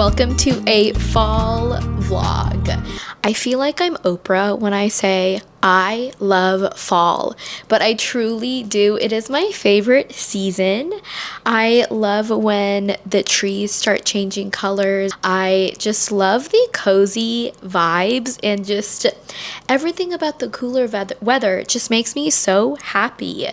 welcome to a fall vlog. I feel like I'm Oprah when I say I love fall, but I truly do. It is my favorite season. I love when the trees start changing colors. I just love the cozy vibes and just everything about the cooler weather. It just makes me so happy.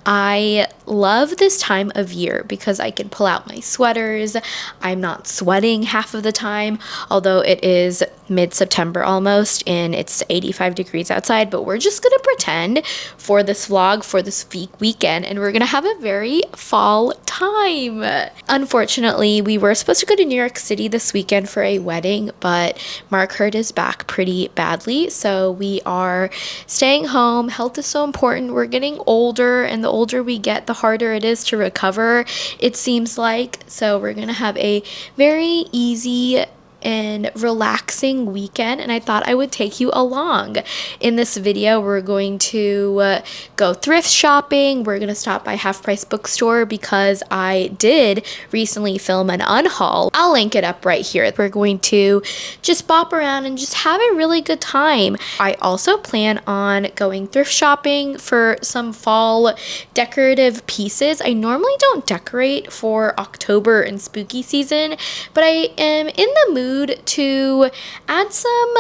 I love this time of year because I can pull out my sweaters. I'm not sweating half of the time, although it is mid-September almost and it's 85 degrees outside, but we're just gonna pretend for this vlog, for this weekend, and we're gonna have a very fall time. Unfortunately, we were supposed to go to New York City this weekend for a wedding, but Mark hurt his back pretty badly, so we are staying home. Health is so important. We're getting older, and the older we get, the harder it is to recover, it seems like. So we're gonna have a very easy and relaxing weekend, and I thought I would take you along. In this video, we're going to go thrift shopping. We're going to stop by Half Price Bookstore because I did recently film an unhaul. I'll link it up right here. We're going to just bop around and just have a really good time. I also plan on going thrift shopping for some fall decorative pieces. I normally don't decorate for October and spooky season, but I am in the mood to add some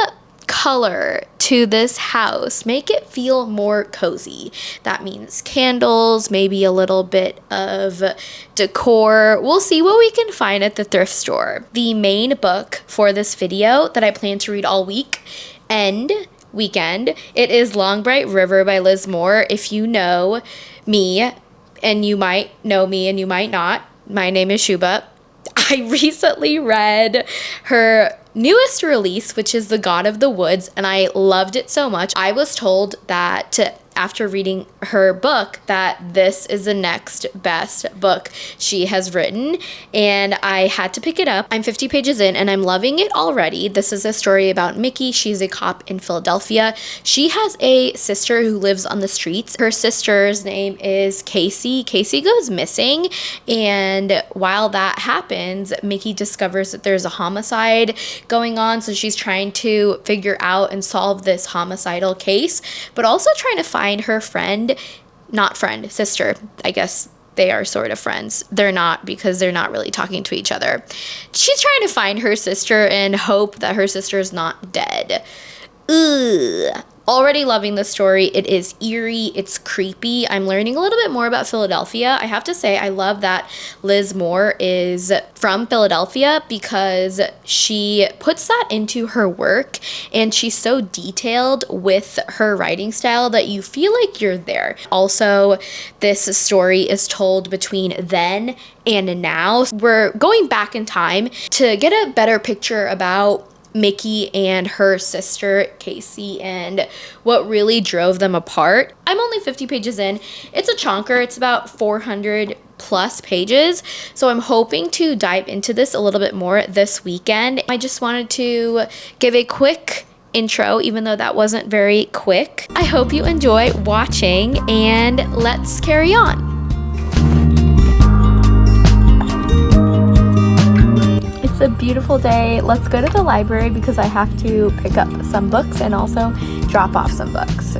color to this house, make it feel more cozy. That means candles, maybe a little bit of decor. We'll see what we can find at the thrift store. The main book for this video that I plan to read all weekend, it is Long Bright River by Liz Moore. If you know me, and you might know me and you might not, my name is Shuba. I recently read her newest release, which is The God of the Woods, and I loved it so much. I was told that after reading her book that this is the next best book she has written, and I had to pick it up. I'm 50 pages in and I'm loving it already. This is a story about Mickey. She's a cop in Philadelphia. She has a sister who lives on the streets. Her sister's name is Casey. Casey goes missing, and while that happens, Mickey discovers that there's a homicide going on, so she's trying to figure out and solve this homicidal case, but also trying to find her sister. I guess they are sort of friends. They're not, because they're not really talking to each other. She's trying to find her sister and hope that her sister is not dead. Ugh. Already loving the story. It is eerie. It's creepy. I'm learning a little bit more about Philadelphia. I have to say, I love that Liz Moore is from Philadelphia because she puts that into her work, and she's so detailed with her writing style that you feel like you're there. Also, this story is told between then and now. We're going back in time to get a better picture about Mickey and her sister Casey and what really drove them apart. I'm only 50 pages in. It's a chonker. It's about 400 plus pages, so I'm hoping to dive into this a little bit more this weekend. I just wanted to give a quick intro, even though that wasn't very quick. I hope you enjoy watching, and let's carry on. It's a beautiful day. Let's go to the library because I have to pick up some books and also drop off some books.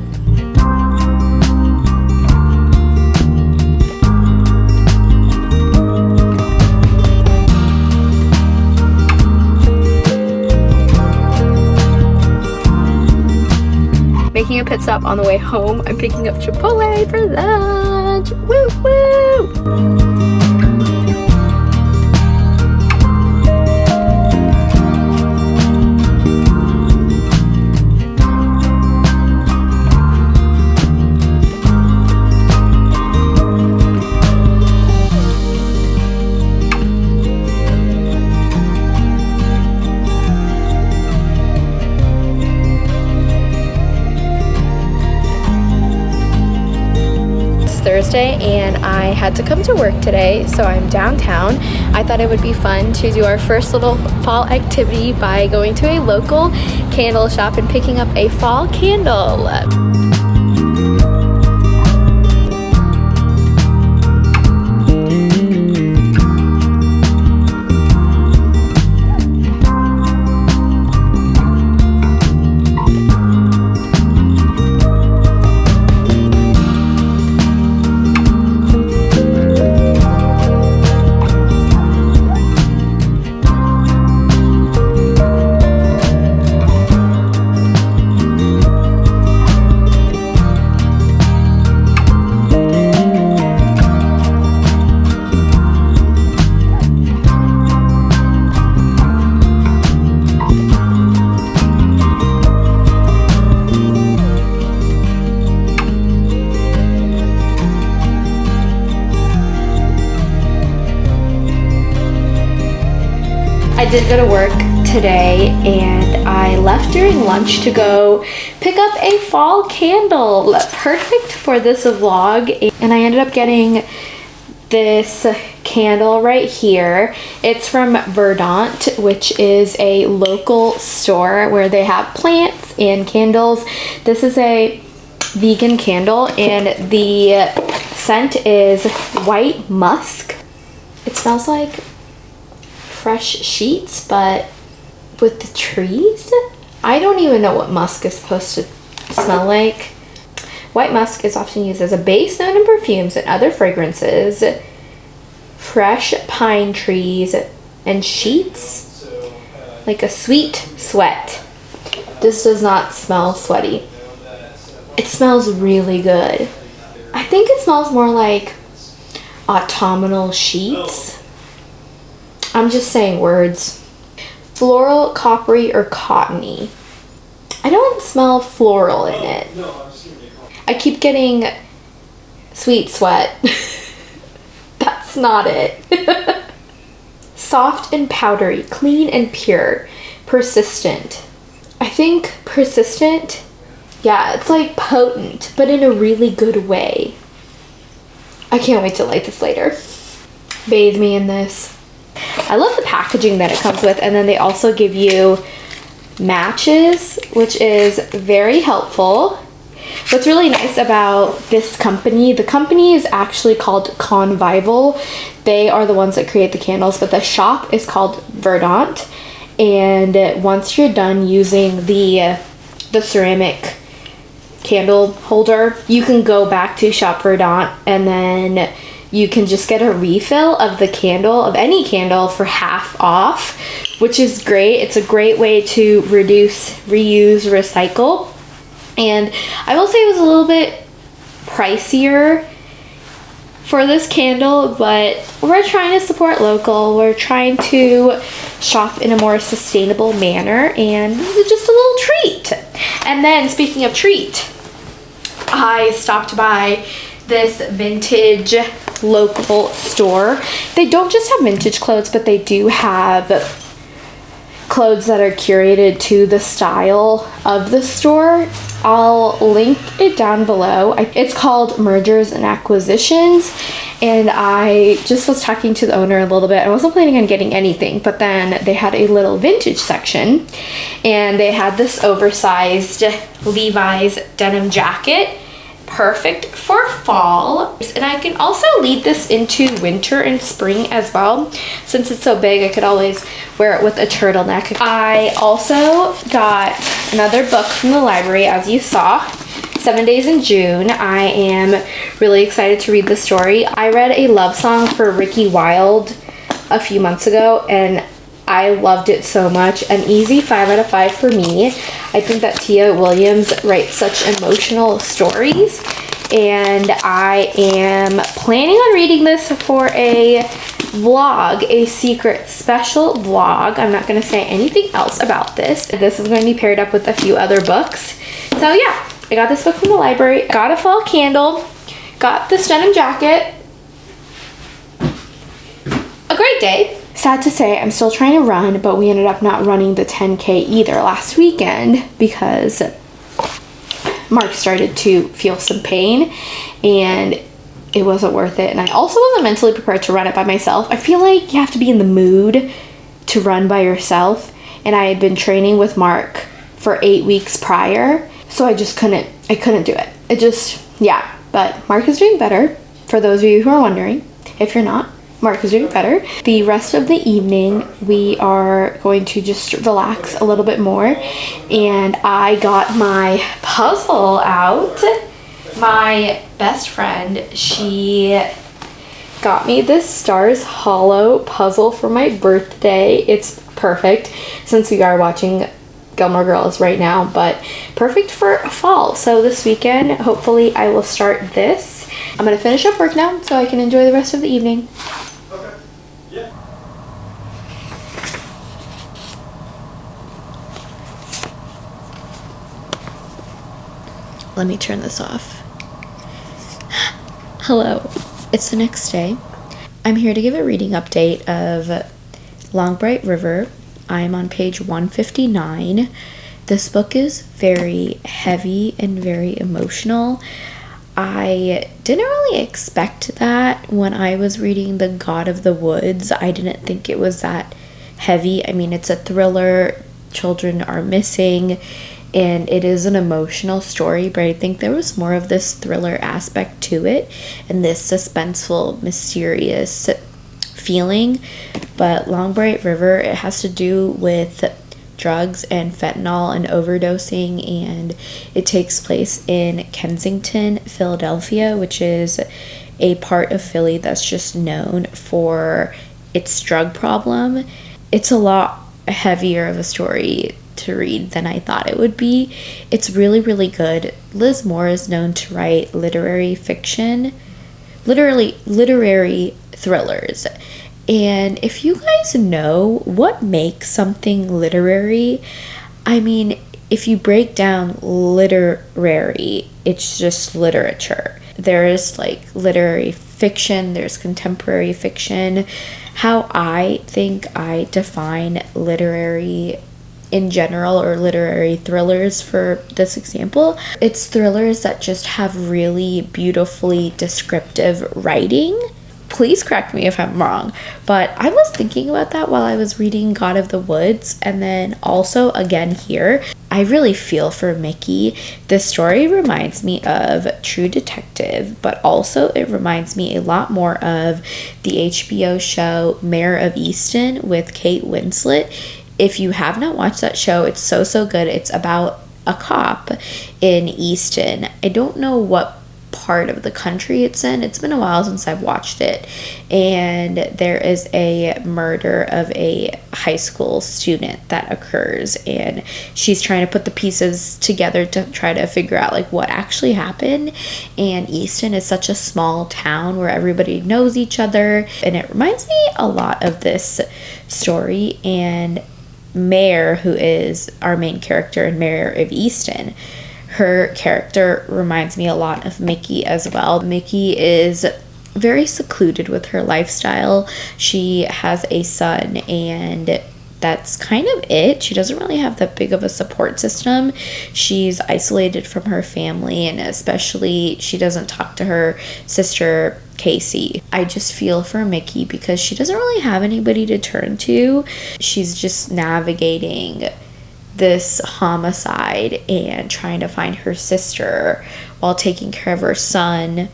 Making a pit stop on the way home. I'm picking up Chipotle for lunch. Woo woo! Thursday and I had to come to work today, so I'm downtown. I thought it would be fun to do our first little fall activity by going to a local candle shop and picking up a fall candle. I did go to work today and I left during lunch to go pick up a fall candle. Perfect for this vlog. And I ended up getting this candle right here. It's from Verdant, which is a local store where they have plants and candles. This is a vegan candle and the scent is white musk. It smells like fresh sheets, but with the trees. I don't even know what musk is supposed to smell like. White musk is often used as a base note in perfumes and other fragrances. Fresh pine trees and sheets, like a sweet sweat. This does not smell sweaty. It smells really good. I think it smells more like autumnal sheets. I'm just saying words. Floral, coppery, or cottony. I don't smell floral in it. I keep getting sweet sweat. That's not it. Soft and powdery, clean and pure, persistent. I think persistent, yeah, it's like potent, but in a really good way. I can't wait to light this later. Bathe me in this. I love the packaging that it comes with, and then they also give you matches, which is very helpful. What's really nice about this company, the company is actually called Convivial. They are the ones that create the candles, but the shop is called Verdant. And once you're done using the ceramic candle holder, you can go back to Shop Verdant and then you can just get a refill of the candle, of any candle, for half off, which is great. It's a great way to reduce, reuse, recycle. And I will say it was a little bit pricier for this candle, but we're trying to support local. We're trying to shop in a more sustainable manner, and this is just a little treat. And then speaking of treat, I stopped by this vintage local store. They don't just have vintage clothes, but they do have clothes that are curated to the style of the store. I'll link it down below. It's called Mergers and Acquisitions, and I just was talking to the owner a little bit. I wasn't planning on getting anything, but then they had a little vintage section, and they had this oversized Levi's denim jacket, perfect for fall. And I can also lead this into winter and spring as well. Since it's so big, I could always wear it with a turtleneck. I also got another book from the library, as you saw, 7 Days in June. I am really excited to read the story. I read a love song for Ricky Wilde a few months ago, and I loved it so much. An easy 5 out of 5 for me. I think that Tia Williams writes such emotional stories, and I am planning on reading this for a vlog, a secret special vlog. I'm not going to say anything else about this. This is going to be paired up with a few other books. So yeah, I got this book from the library, got a fall candle, got this denim jacket. A great day. Sad to say, I'm still trying to run, but we ended up not running the 10K either last weekend because Mark started to feel some pain and it wasn't worth it. And I also wasn't mentally prepared to run it by myself. I feel like you have to be in the mood to run by yourself. And I had been training with Mark for 8 weeks prior, so I just couldn't do it. It just, yeah. But Mark is doing better, for those of you who are wondering. If you're not, Mark is doing better. The rest of the evening, we are going to just relax a little bit more. And I got my puzzle out. My best friend, she got me this Stars Hollow puzzle for my birthday. It's perfect since we are watching Gilmore Girls right now, but perfect for fall. So this weekend, hopefully I will start this. I'm gonna finish up work now so I can enjoy the rest of the evening. Okay. Yeah. Let me turn this off. Hello, it's the next day. I'm here to give a reading update of Long Bright River. I'm on page 159. This book is very heavy and very emotional. I didn't really expect that when I was reading The God of the Woods. I didn't think it was that heavy. I mean, it's a thriller, children are missing, and it is an emotional story, but I think there was more of this thriller aspect to it and this suspenseful, mysterious feeling. But Long Bright River, it has to do with drugs and fentanyl and overdosing, and it takes place in Kensington, Philadelphia, which is a part of Philly that's just known for its drug problem. It's a lot heavier of a story to read than I thought it would be. It's really, really good. Liz Moore is known to write literary fiction, literary thrillers. And if you guys know what makes something literary, I mean, if you break down literary, it's just literature. There is like literary fiction, there's contemporary fiction. How I think I define literary in general, or literary thrillers for this example, it's thrillers that just have really beautifully descriptive writing. Please correct me if I'm wrong, but I was thinking about that while I was reading God of the Woods, and then also again here, I really feel for Mickey. This story reminds me of True Detective, but also it reminds me a lot more of the HBO show Mayor of Easton with Kate Winslet. If you have not watched that show, it's so good. It's about a cop in Easton. I don't know what part of the country it's in. It's been a while since I've watched it. And there is a murder of a high school student that occurs, and she's trying to put the pieces together to try to figure out like what actually happened. And Easton is such a small town where everybody knows each other, and it reminds me a lot of this story. And Mare, who is our main character in Mayor of Easton, her character reminds me a lot of Mickey as well. Mickey is very secluded with her lifestyle. She has a son, and that's kind of it. She doesn't really have that big of a support system. She's isolated from her family, and especially she doesn't talk to her sister Casey. I just feel for Mickey because she doesn't really have anybody to turn to. She's just navigating this homicide and trying to find her sister while taking care of her son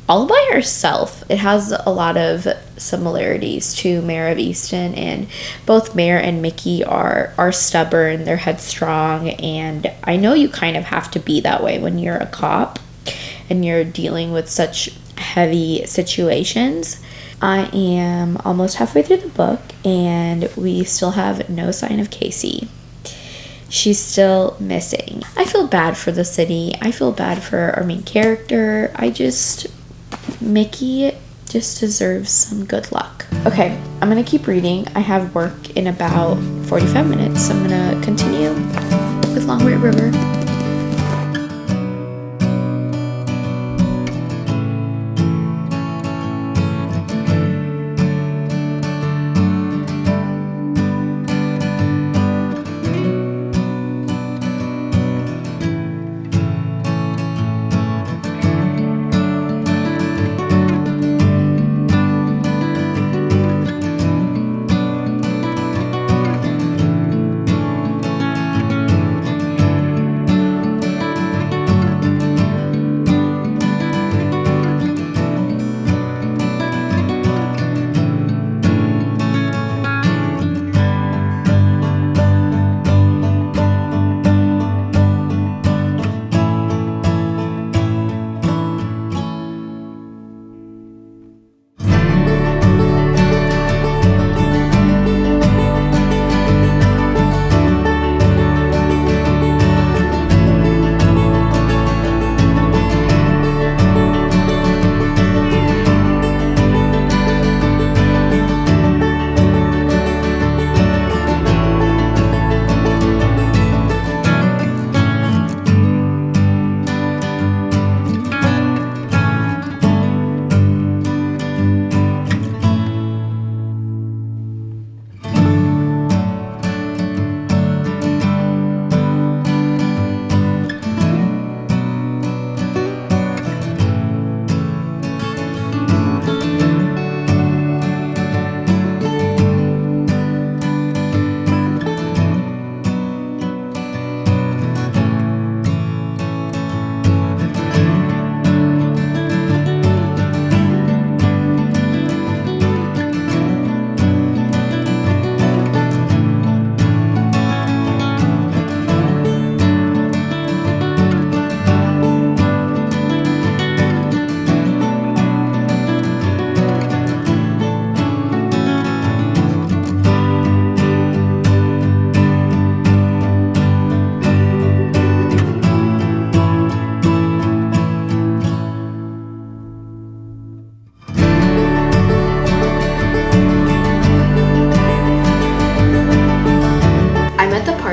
all by herself. It has a lot of similarities to Mayor of Easton, and both Mayor and Mickey are stubborn, they're headstrong, and I know you kind of have to be that way when you're a cop and you're dealing with such heavy situations. I am almost halfway through the book, and we still have no sign of Casey. She's still missing. I feel bad for the city. I feel bad for our main character. Mickey just deserves some good luck. Okay, I'm gonna keep reading. I have work in about 45 minutes, so I'm gonna continue with Long Bright River.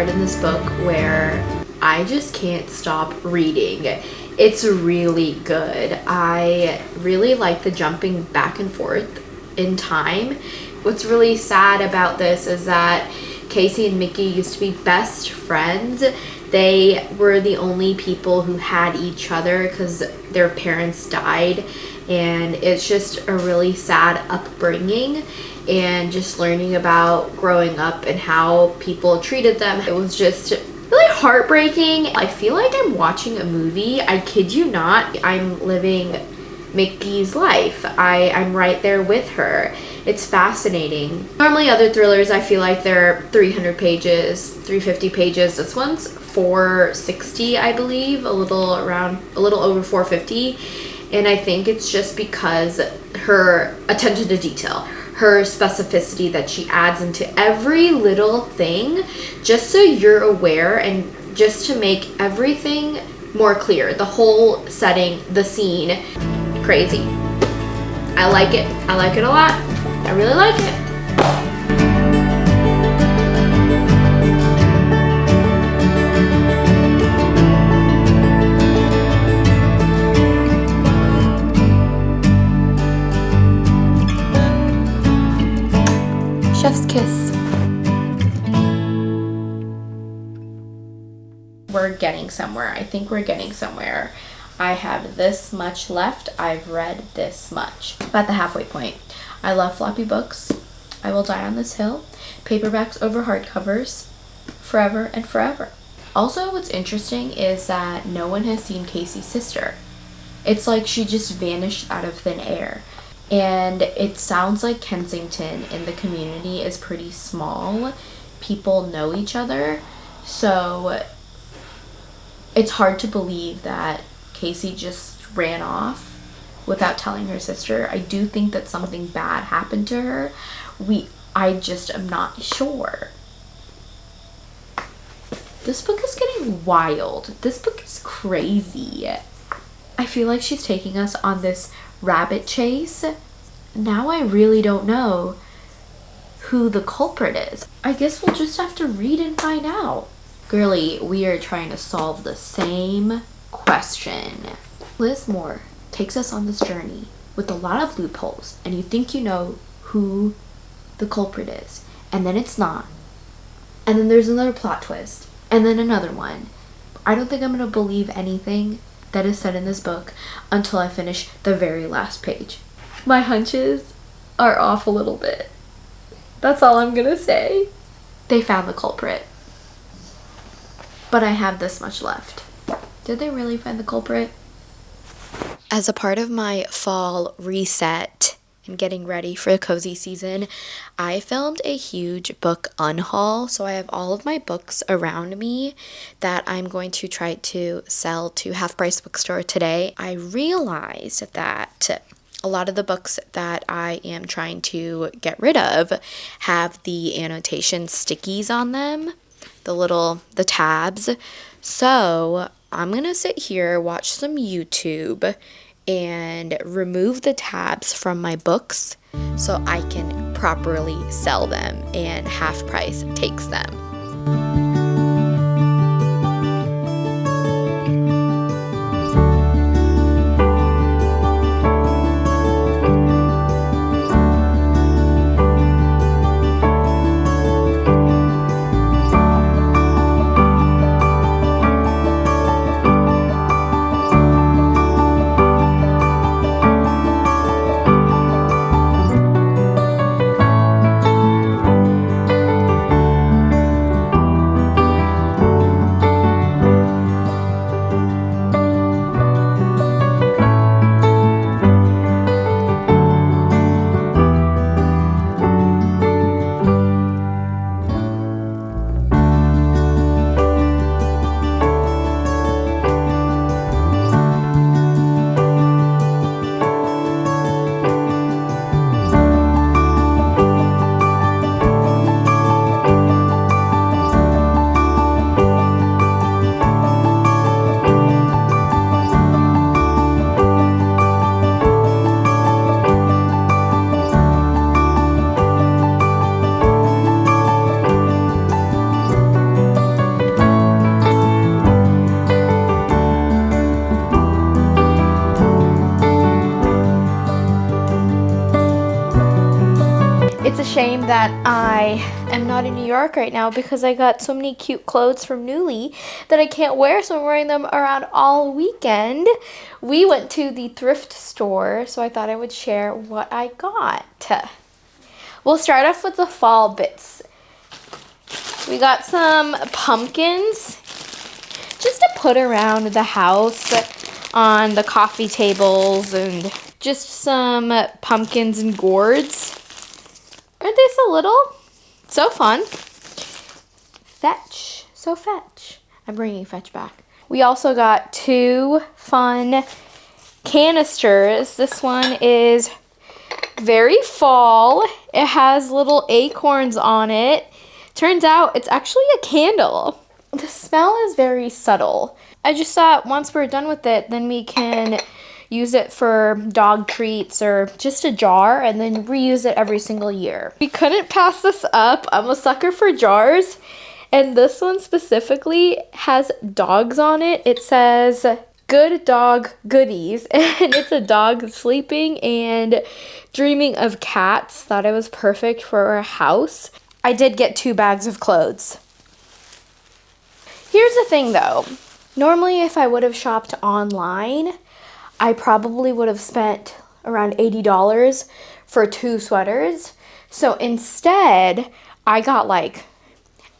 part in this book where I just can't stop reading. It's really good. I really like the jumping back and forth in time. What's really sad about this is that Casey and Mickey used to be best friends. They were the only people who had each other because their parents died, and it's just a really sad upbringing and just learning about growing up and how people treated them. It was just really heartbreaking. I feel like I'm watching a movie. I kid you not. I'm living Mickey's life. I'm right there with her. It's fascinating. Normally other thrillers, I feel like they're 300 pages, 350 pages. This one's 460, I believe, a little over 450. And I think it's just because her attention to detail, her specificity that she adds into every little thing, just so you're aware and just to make everything more clear. The whole setting, the scene, crazy. I like it. I like it a lot. I really like it. Chef's kiss. We're getting somewhere. I think we're getting somewhere. I have this much left. I've read this much. I'm at the halfway point. I love floppy books. I Will Die on This Hill. Paperbacks over hardcovers. Forever and forever. Also, what's interesting is that no one has seen Casey's sister. It's like she just vanished out of thin air. And it sounds like Kensington in the community is pretty small. People know each other. So it's hard to believe that Casey just ran off without telling her sister. I do think that something bad happened to her. I just am not sure. This book is getting wild. This book is crazy. I feel like she's taking us on this rabbit chase. Now I really don't know who the culprit is. I guess we'll just have to read and find out. Girly, we are trying to solve the same question. Liz Moore takes us on this journey with a lot of loopholes, and you think you know who the culprit is, and then it's not. And then there's another plot twist, and then another one. I don't think I'm going to believe anything that is said in this book until I finish the very last page. My hunches are off a little bit. That's all I'm going to say. They found the culprit. But I have this much left. Did they really find the culprit? As a part of my fall reset and getting ready for the cozy season, I filmed a huge book unhaul. So I have all of my books around me that I'm going to try to sell to Half Price Bookstore today. I realized that a lot of the books that I am trying to get rid of have the annotation stickies on them, the tabs. So I'm gonna sit here, watch some YouTube, and remove the tabs from my books so I can properly sell them and Half Price takes them. shame that I am not in New York right now because I got so many cute clothes from Nuuly that I can't wear, so I'm wearing them around all weekend. We went to the thrift store, so I thought I would share what I got. We'll start off with the fall bits. We got some pumpkins just to put around the house on the coffee tables, and just some pumpkins and gourds. Aren't they so little? So fun. Fetch. So fetch. I'm bringing fetch back. We also got 2 fun canisters. This one is very fall. It has little acorns on it. Turns out it's actually a candle. The smell is very subtle. I just thought once we're done with it, then we can use it for dog treats or just a jar and then reuse it every single year. We couldn't pass this up. I'm a sucker for jars. And this one specifically has dogs on it. It says good dog goodies, and it's a dog sleeping and dreaming of cats. Thought it was perfect for a house. I did get 2 bags of clothes. Here's the thing though. Normally if I would have shopped online, I probably would have spent around $80 for 2 sweaters. So instead, I got like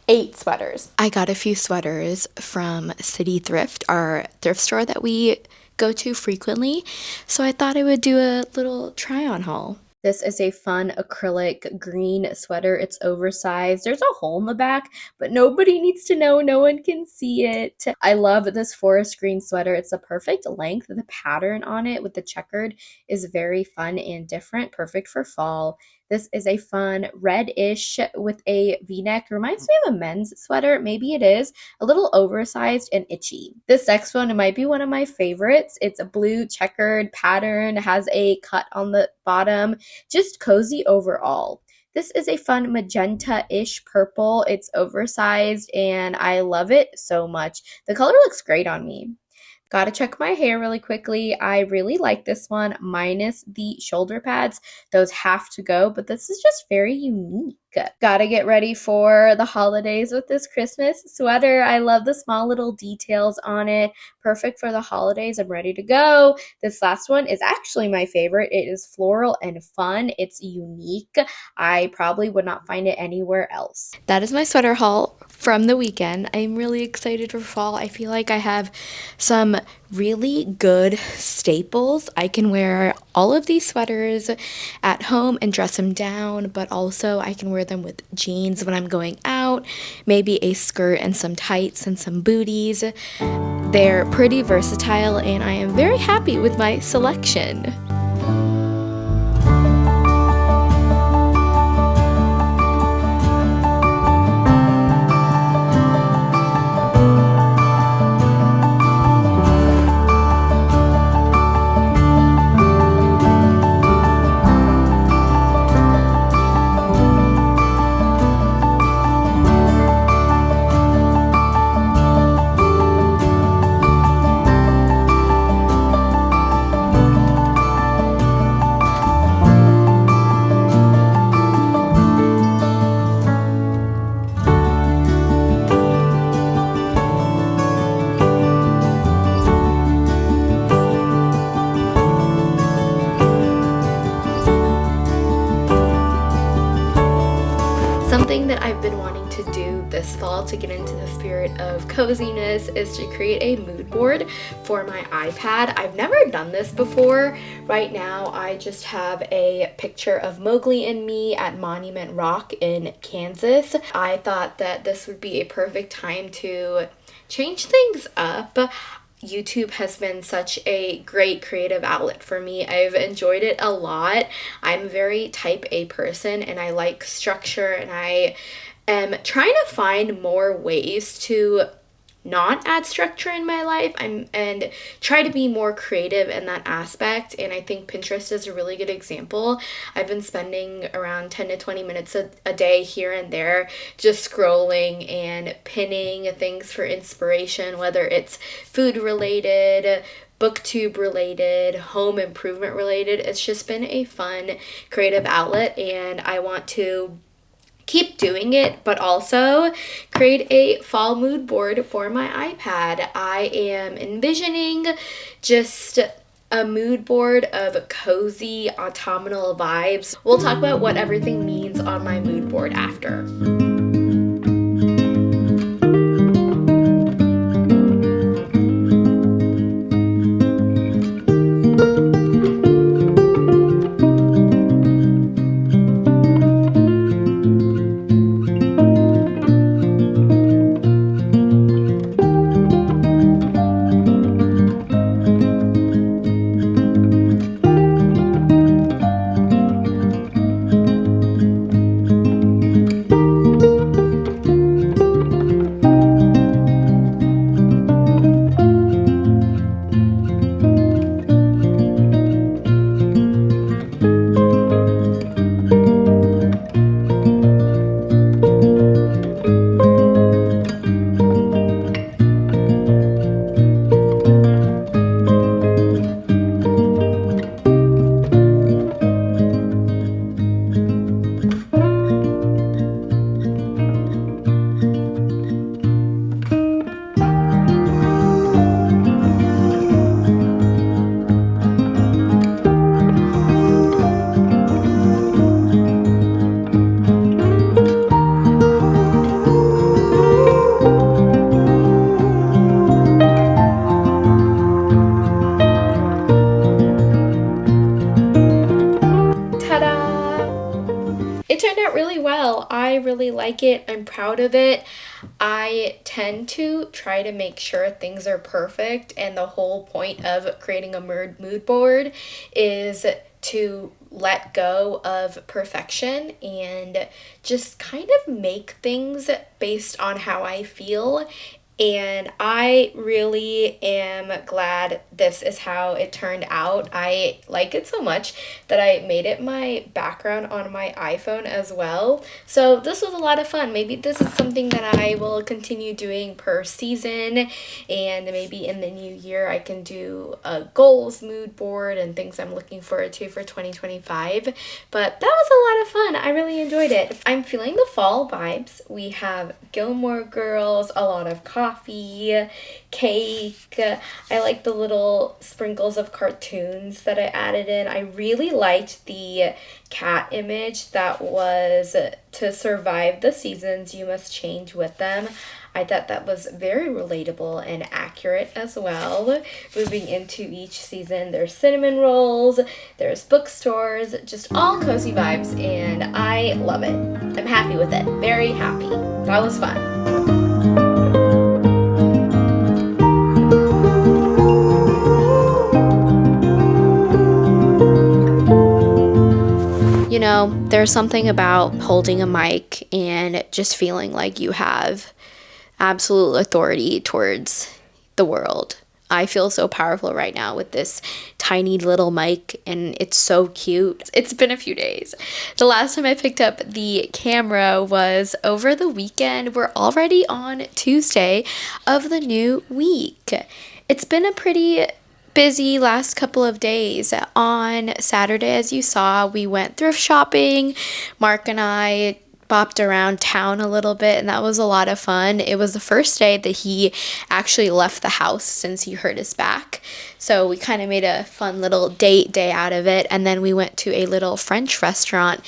8 sweaters. I got a few sweaters from City Thrift, our thrift store that we go to frequently. So I thought I would do a little try-on haul. This is a fun acrylic green sweater. It's oversized. There's a hole in the back, but nobody needs to know. No one can see it. I love this forest green sweater. It's the perfect length. The pattern on it with the checkered is very fun and different. Perfect for fall. This is a fun reddish with a v-neck. Reminds me of a men's sweater. Maybe it is. A little oversized and itchy. This next one might be one of my favorites. It's a blue checkered pattern. Has a cut on the bottom. Just cozy overall. This is a fun magenta-ish purple. It's oversized and I love it so much. The color looks great on me. Gotta check my hair really quickly. I really like this one, minus the shoulder pads. Those have to go, but this is just very unique. Gotta get ready for the holidays with this Christmas sweater. I love the small little details on it. Perfect for the holidays. I'm ready to go. This last one is actually my favorite. It is floral and fun. It's unique. I probably would not find it anywhere else. That is my sweater haul from the weekend. I'm really excited for fall. I feel like I have some really good staples. I can wear all of these sweaters at home and dress them down, but also I can wear them with jeans when I'm going out, maybe a skirt and some tights and some booties. They're pretty versatile and I am very happy with my selection. Something that I've been wanting to do this fall to get into the spirit of coziness is to create a mood board for my iPad. I've never done this before. Right now I just have a picture of Mowgli and me at Monument Rock in Kansas. I thought that this would be a perfect time to change things up. YouTube has been such a great creative outlet for me. I've enjoyed it a lot. I'm a very type A person and I like structure, and I am trying to find more ways to not add structure in my life and try to be more creative in that aspect. And I think Pinterest is a really good example. I've been spending around 10 to 20 minutes a day here and there just scrolling and pinning things for inspiration, whether it's food related, booktube related, home improvement related. It's just been a fun creative outlet, and I want to keep doing it, but also create a fall mood board for my iPad. I am envisioning just a mood board of cozy autumnal vibes. We'll talk about what everything means on my mood board after. It turned out really well. I really like it. I'm proud of it. I tend to try to make sure things are perfect, and the whole point of creating a mood board is to let go of perfection and just kind of make things based on how I feel. And I really am glad this is how it turned out. I like it so much that I made it my background on my iPhone as well. So this was a lot of fun. Maybe this is something that I will continue doing per season, and maybe in the new year I can do a goals mood board and things I'm looking forward to for 2025. But that was a lot of fun. I really enjoyed it. I'm feeling the fall vibes. We have Gilmore Girls, a lot of coffee, cake. I like the little sprinkles of cartoons that I added in. I really liked the cat image that was "To survive the seasons, you must change with them." I thought that was very relatable and accurate as well. Moving into each season, there's cinnamon rolls, there's bookstores, just all cozy vibes, and I love it. I'm happy with it. Very happy. That was fun. You know, there's something about holding a mic and just feeling like you have absolute authority towards the world. I feel so powerful right now with this tiny little mic, and it's so cute. It's been a few days. The last time I picked up the camera was over the weekend. We're already on Tuesday of the new week. It's been a pretty busy last couple of days. On Saturday, as you saw, we went thrift shopping. Mark and I bopped around town a little bit, and that was a lot of fun. It was the first day that he actually left the house since he hurt his back. So we kind of made a fun little date day out of it, and then we went to a little French restaurant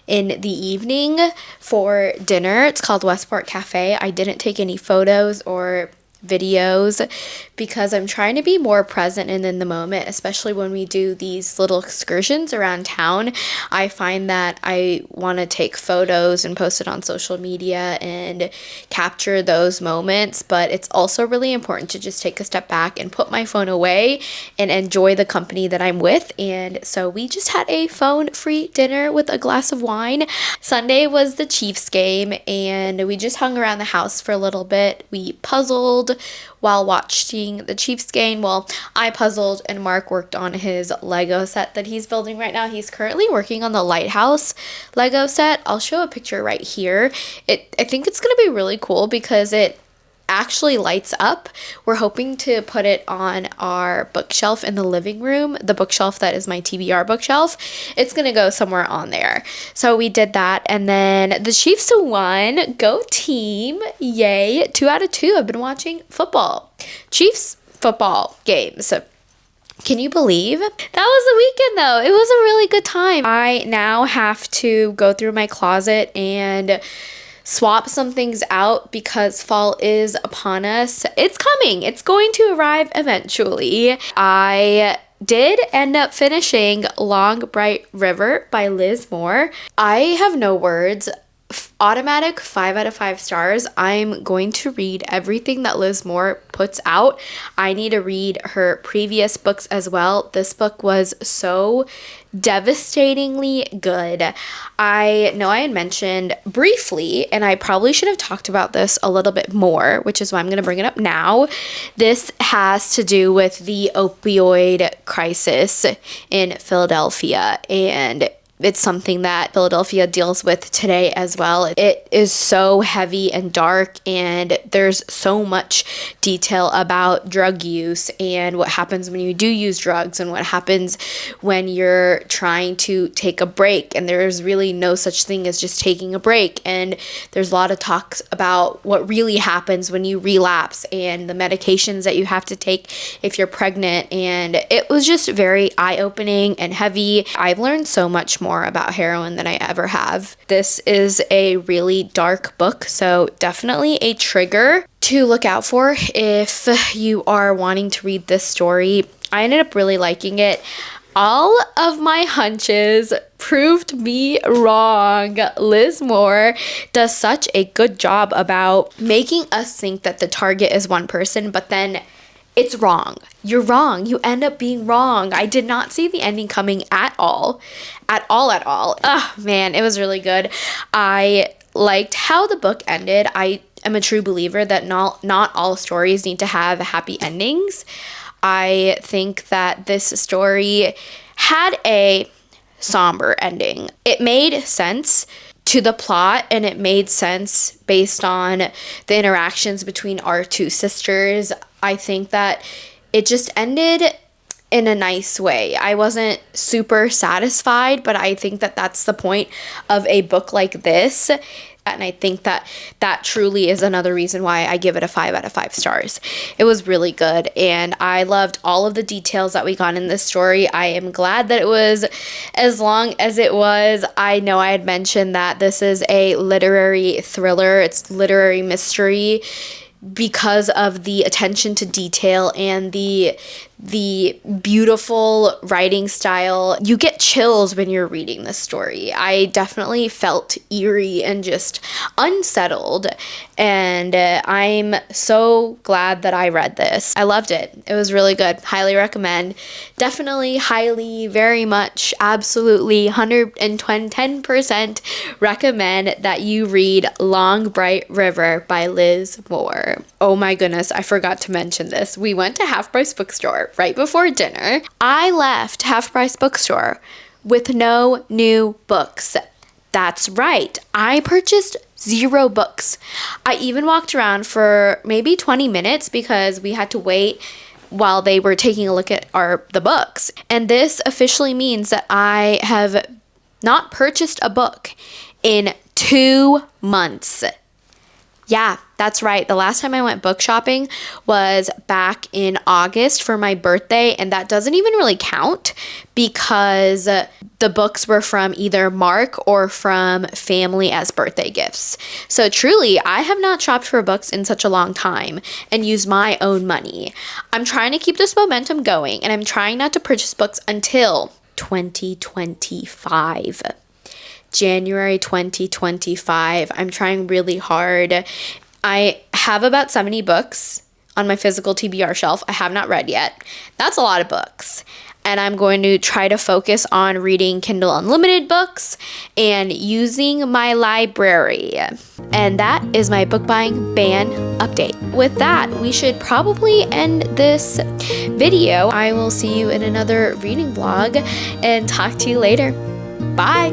in the evening for dinner. It's called Westport Cafe. I didn't take any photos or videos because I'm trying to be more present and in the moment, especially when we do these little excursions around town. I find that I want to take photos and post it on social media and capture those moments, but it's also really important to just take a step back and put my phone away and enjoy the company that I'm with. And so we just had a phone-free dinner with a glass of wine. Sunday was the Chiefs game, and we just hung around the house for a little bit. We puzzled while watching the Chiefs game. Well, I puzzled and Mark worked on his Lego set that he's building right now. He's currently working on the lighthouse Lego set. I'll show a picture right here. I think it's going to be really cool because it actually lights up. We're hoping to put it on our bookshelf in the living room, the bookshelf that is my TBR bookshelf. It's gonna go somewhere on there. So we did that, and then the Chiefs won. Go team. Yay. 2 out of 2. I've been watching football, Chiefs football games. Can you believe? That was the weekend though. It was a really good time. I now have to go through my closet and swap some things out because fall is upon us. It's coming. It's going to arrive eventually. I did end up finishing Long Bright River by Liz Moore. I have no words. Automatic 5 out of 5 stars. I'm going to read everything that Liz Moore puts out. I need to read her previous books as well. This book was so devastatingly good. I know I had mentioned briefly, and I probably should have talked about this a little bit more, which is why I'm going to bring it up now. This has to do with the opioid crisis in Philadelphia, and it's something that Philadelphia deals with today as well. It is so heavy and dark, and there's so much detail about drug use and what happens when you do use drugs and what happens when you're trying to take a break, and there's really no such thing as just taking a break. And there's a lot of talks about what really happens when you relapse and the medications that you have to take if you're pregnant, and it was just very eye-opening and heavy. I've learned so much more about heroin than I ever have. This is a really dark book, so definitely a trigger to look out for if you are wanting to read this story. I ended up really liking it. All of my hunches proved me wrong. Liz Moore does such a good job about making us think that the target is one person, but then it's wrong. You're wrong. You end up being wrong. I did not see the ending coming at all. At all. Oh, man, it was really good. I liked how the book ended. I am a true believer that not all stories need to have happy endings. I think that this story had a somber ending. It made sense to the plot, and it made sense based on the interactions between our two sisters. I think that it just ended in a nice way. I wasn't super satisfied, but I think that that's the point of a book like this. And I think that that truly is another reason why I give it a 5 out of 5 stars. It was really good, and I loved all of the details that we got in this story. I am glad that it was as long as it was. I know I had mentioned that this is a literary thriller. It's literary mystery because of the attention to detail and the beautiful writing style. You get chills when you're reading this story. I definitely felt eerie and just unsettled, and I'm so glad that I read this. I loved it. It was really good. Highly recommend. Definitely, highly, very much, absolutely, 110% recommend that you read Long Bright River by Liz Moore. Oh my goodness, I forgot to mention this. We went to Half Price Bookstore right before dinner. I left Half Price Bookstore with no new books. That's right. I purchased 0 books. I even walked around for maybe 20 minutes because we had to wait while they were taking a look at the books. And this officially means that I have not purchased a book in 2 months. Yeah, that's right. The last time I went book shopping was back in August for my birthday, and that doesn't even really count because the books were from either Mark or from family as birthday gifts. So truly, I have not shopped for books in such a long time and used my own money. I'm trying to keep this momentum going, and I'm trying not to purchase books until 2025. January 2025. I'm trying really hard. I have about 70 books on my physical TBR shelf I have not read yet. That's a lot of books. And I'm going to try to focus on reading Kindle Unlimited books and using my library. And that is my book buying ban update. With that, we should probably end this video. I will see you in another reading vlog and talk to you later. Bye!